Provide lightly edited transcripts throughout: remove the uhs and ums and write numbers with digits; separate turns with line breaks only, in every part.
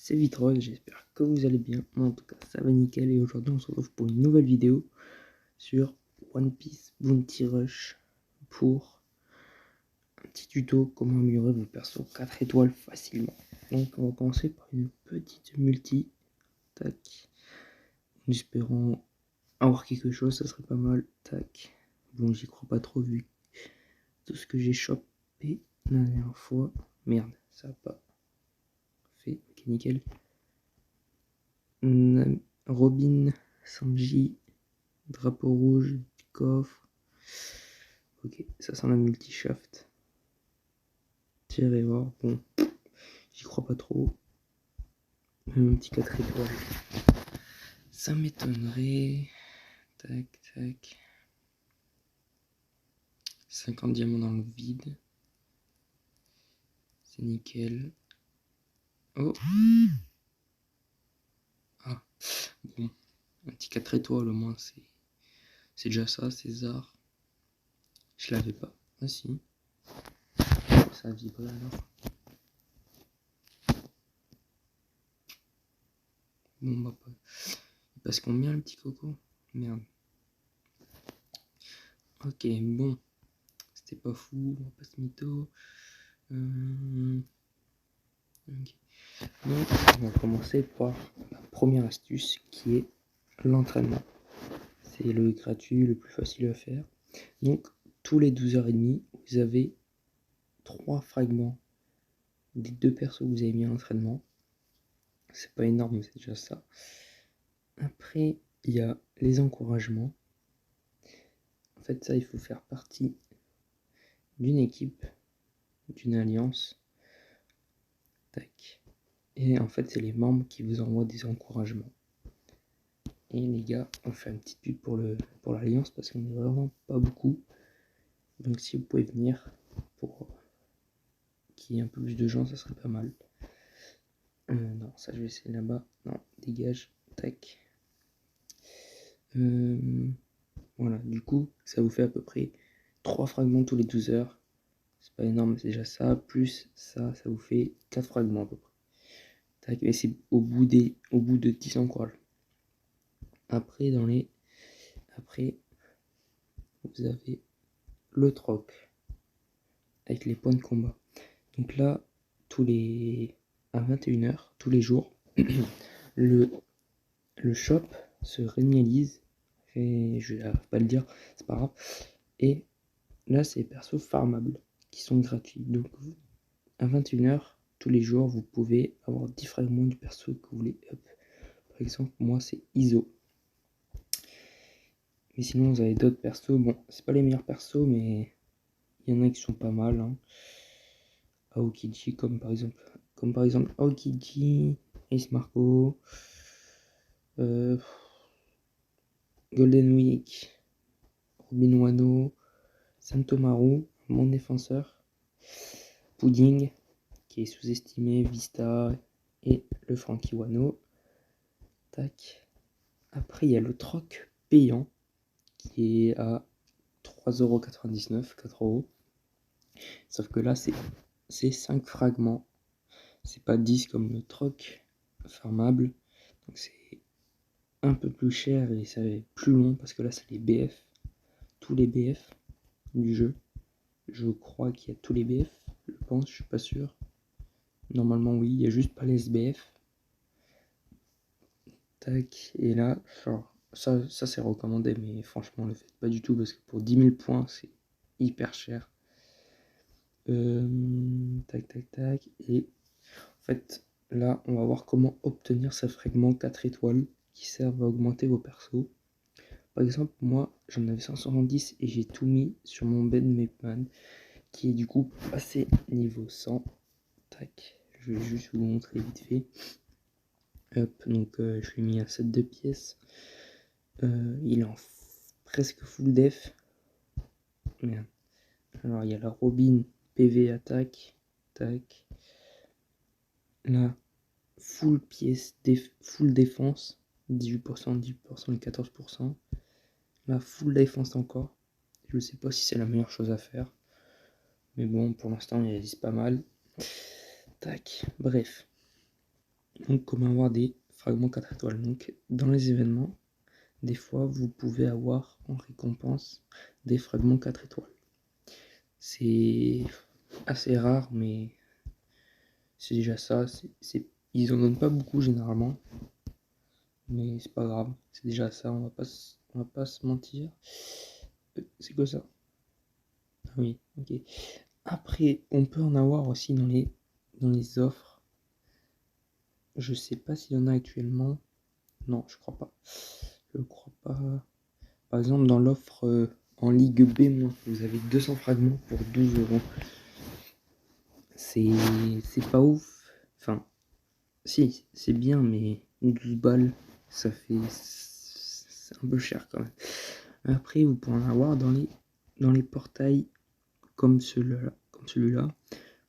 c'est Vitrose, j'espère que vous allez bien. Moi en tout cas ça va nickel et aujourd'hui on se retrouve pour une nouvelle vidéo sur One Piece Bounty Rush pour un petit tuto comment améliorer vos persos 4 étoiles facilement. Donc on va commencer par une petite multi, tac, en espérant avoir quelque chose, ça serait pas mal, tac. Bon j'y crois pas trop vu tout ce que j'ai chopé la dernière fois, merde ça a pas fait, ok nickel. Robin, Sanji, drapeau rouge, coffre. Ok, ça sent la multi-shaft. Tirer voir, bon, j'y crois pas trop. Un petit 4 étoiles. Ça m'étonnerait. Tac, tac. 50 diamants dans le vide. C'est nickel. Oh. Ah, bon. Un petit 4 étoiles au moins, c'est déjà ça, César. Je l'avais pas. Ah si. Ça a vibré alors. Bon bah pas. Il passe combien le petit coco? Merde. Ok, bon. C'était pas fou, on va pas se mytho. Okay. Donc, on va commencer par la première astuce qui est l'entraînement. C'est le gratuit, le plus facile à faire. Donc, tous les 12h30, vous avez 3 fragments des 2 persos que vous avez mis à l'entraînement. C'est pas énorme, mais c'est déjà ça. Après, il y a les encouragements. En fait, ça, il faut faire partie d'une équipe, d'une alliance. Tac. Et en fait, c'est les membres qui vous envoient des encouragements. Et les gars, on fait une petite pub pour l'alliance parce qu'on est vraiment pas beaucoup. Donc si vous pouvez venir pour qu'il y ait un peu plus de gens, ça serait pas mal. Non, ça je vais essayer là-bas. Non, dégage. Tac. Voilà, du coup, ça vous fait à peu près 3 fragments tous les 12 heures. C'est pas énorme, c'est déjà ça. Plus ça, ça vous fait 4 fragments à peu près. Tac, et c'est au bout de 10 encouragements. Après, vous avez le troc avec les points de combat. Donc là, à 21h, tous les jours, le shop se réinitialise. Et je vais pas le dire, c'est pas grave. Et là, c'est les persos farmables qui sont gratuits. Donc à 21h, tous les jours, vous pouvez avoir 10 fragments du perso que vous voulez up. Par exemple, moi, c'est Iso. Mais sinon, vous avez d'autres persos. Bon, c'est pas les meilleurs persos, mais il y en a qui sont pas mal. Hein. Aokiji, comme par exemple Aokiji, Ace Marco, Golden Week, Robin Wano, Santomaru, mon défenseur, Pudding, qui est sous-estimé, Vista et le Frankie Wano. Tac. Après, il y a le troc payant qui est à 3,99€, 4€. Sauf que là, c'est 5 fragments. C'est pas 10 comme le troc farmable. Donc c'est un peu plus cher et ça va être plus long parce que là, c'est les BF. Tous les BF du jeu. Je crois qu'il y a tous les BF. Je pense, je suis pas sûr. Normalement, oui, il y a juste pas les SBF. Tac, et là, genre, ça c'est recommandé, mais franchement, le faites pas du tout parce que pour 10 000 points, c'est hyper cher. Tac, tac, tac. Et en fait, là, on va voir comment obtenir ce fragment 4 étoiles qui servent à augmenter vos persos. Par exemple, moi, j'en avais 170 et j'ai tout mis sur mon Ben Mapman qui est du coup passé niveau 100. Tac, je vais juste vous montrer vite fait. Hop, donc je lui ai mis un set de pièces. Il est en presque full def. Merde. Alors il y a la Robin PV attaque. Tac. Là, full pièce, full défense. 18%, 10% et 14%. Là, full défense encore. Je sais pas si c'est la meilleure chose à faire. Mais bon, pour l'instant, il résiste pas mal. Tac, bref. Donc comment avoir des fragments 4 étoiles. Donc dans les événements, des fois vous pouvez avoir en récompense des fragments 4 étoiles. C'est assez rare, mais c'est déjà ça. Ils en donnent pas beaucoup généralement, mais c'est pas grave. C'est déjà ça, on va pas se mentir. C'est quoi ça? Ah oui, ok. Après, on peut en avoir aussi dans les offres. Je sais pas s'il y en a actuellement. Non, je crois pas. Je crois pas. Par exemple, dans l'offre en Ligue B-, vous avez 200 fragments pour 12 €. C'est pas ouf. Enfin, si, c'est bien, mais 12 balles, ça fait. C'est un peu cher quand même. Après, vous pouvez en avoir dans les portails comme celui-là.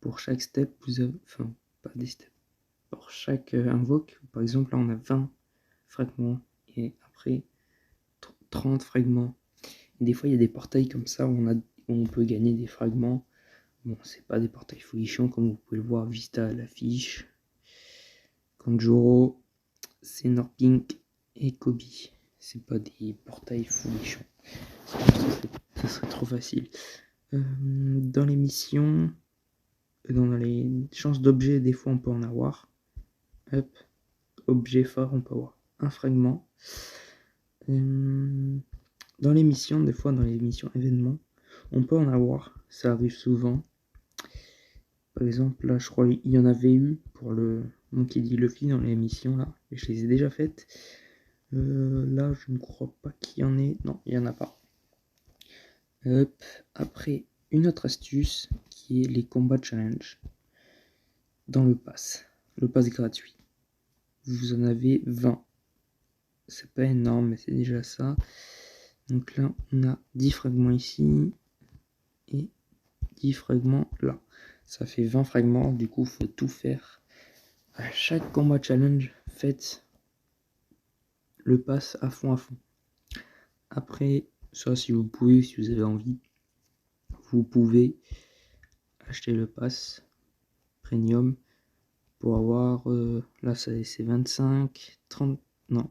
Pour chaque step, vous avez. Enfin, pas des steps. Pour chaque invoque, par exemple, là on a 20 fragments et après 30 fragments. Et des fois, il y a des portails comme ça où on peut gagner des fragments. Bon, c'est pas des portails folichons comme vous pouvez le voir, Vista à l'affiche. Kanjuro, Senorpink et Kobe. C'est pas des portails folichons. Ça serait trop facile. Dans les missions, dans les chances d'objets, des fois on peut en avoir. Hop, objet fort, on peut avoir un fragment. Dans les missions, des fois dans les missions événements, on peut en avoir. Ça arrive souvent. Par exemple, là, je crois qu'il y en avait eu pour le Monkey D. Luffy dans les missions là, et je les ai déjà faites. Là, je ne crois pas qu'il y en ait. Non, il n'y en a pas. Hop. Après, une autre astuce qui est les combats challenge dans le pass. Le pass gratuit. Vous en avez 20. C'est pas énorme, mais c'est déjà ça. Donc là, on a 10 fragments ici et 10 fragments là. Ça fait 20 fragments, du coup, faut tout faire. À chaque combat challenge, faites le pass à fond. Après, ça, si vous pouvez, si vous avez envie, vous pouvez acheter le pass premium pour avoir, là, c'est 25, 30, non,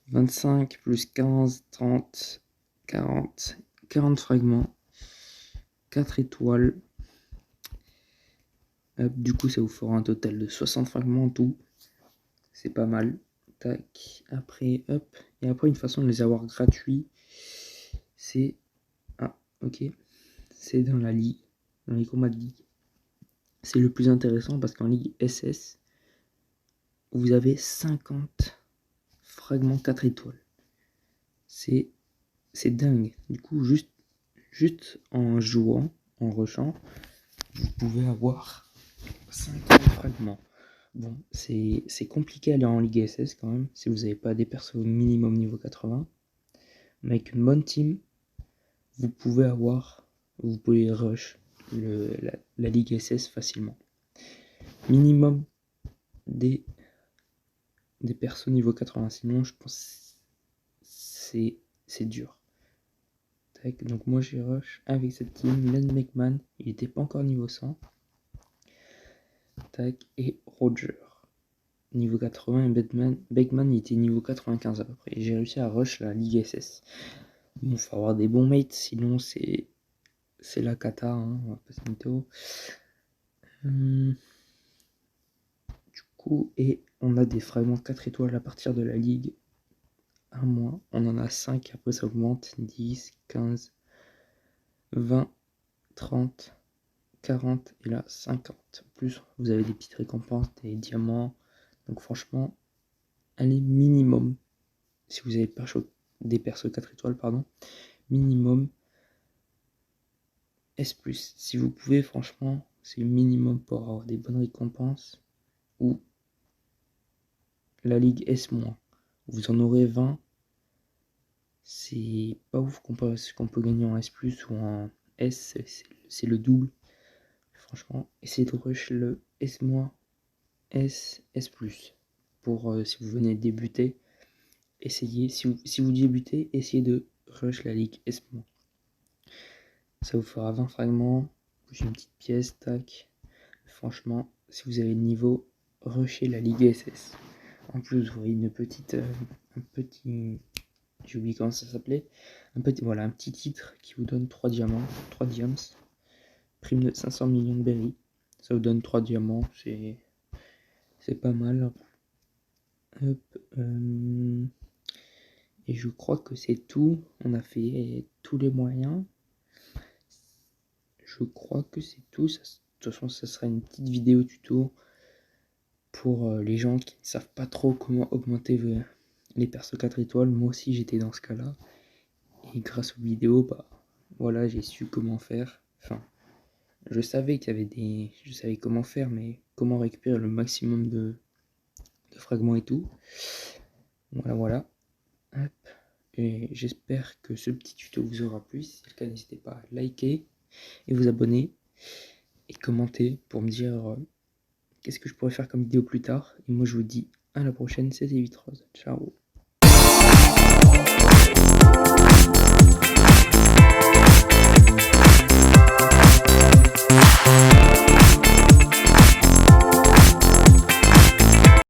25 plus 15, 30, 40 fragments, 4 étoiles. Du coup, ça vous fera un total de 60 fragments en tout. C'est pas mal. Tac. Après, hop. Et après, une façon de les avoir gratuits, c'est... Ah, ok. C'est dans la ligue. Dans les combats de ligue. C'est le plus intéressant parce qu'en ligue SS, vous avez 50 fragments 4 étoiles. C'est dingue. Du coup, juste en jouant, en rushant, vous pouvez avoir 50 fragments. Bon, c'est compliqué à aller en Ligue SS quand même, si vous n'avez pas des persos minimum niveau 80. Mais avec une bonne team, vous pouvez rush la Ligue SS facilement. Minimum des persos niveau 80, sinon je pense c'est dur. Tac, donc moi j'ai rush avec cette team, Len McMahon, il était pas encore niveau 100. Tac, et Roger. Niveau 80 et Beckman il était niveau 95 à peu près. Et j'ai réussi à rush la Ligue SS. Bon, faut avoir des bons mates, sinon c'est la cata, hein, on va pas se mytho. Du coup, et on a des fragments 4 étoiles à partir de la Ligue 1-. On en a 5, après ça augmente, 10, 15, 20, 30, 40 et là 50. En plus, vous avez des petites récompenses, des diamants. Donc franchement, allez minimum, si vous avez des persos 4 étoiles, pardon, minimum S+. Si vous pouvez, franchement, c'est le minimum pour avoir des bonnes récompenses. Ou la Ligue S-. Vous en aurez 20. C'est pas ouf comparé à ce qu'on peut gagner en S+, ou en S, c'est le double. Franchement, essayez de rush le S-, S+. Pour si vous venez de débuter, essayez, si vous débutez, essayez de rush la Ligue S-. Ça vous fera 20 fragments, plus une petite pièce, tac. Franchement, si vous avez le niveau, rusher la Ligue SS. En plus, vous voyez un petit, j'ai oublié comment ça s'appelait, un petit titre qui vous donne 3 diamants, 3 diams, prime de 500 millions de berries, ça vous donne 3 diamants, c'est pas mal. Hop, et je crois que c'est tout, on a fait tous les moyens. Je crois que c'est tout, de toute façon ça sera une petite vidéo tuto pour les gens qui ne savent pas trop comment augmenter les persos 4 étoiles. Moi aussi j'étais dans ce cas là, et grâce aux vidéos, bah voilà, j'ai su comment faire. Enfin, je savais je savais comment faire, mais comment récupérer le maximum de fragments et tout. Voilà. Hop. Et j'espère que ce petit tuto vous aura plu. Si c'est le cas, n'hésitez pas à liker et vous abonner et commenter pour me dire qu'est-ce que je pourrais faire comme vidéo plus tard. Et moi je vous dis à la prochaine, c'était Vitrose. Ciao.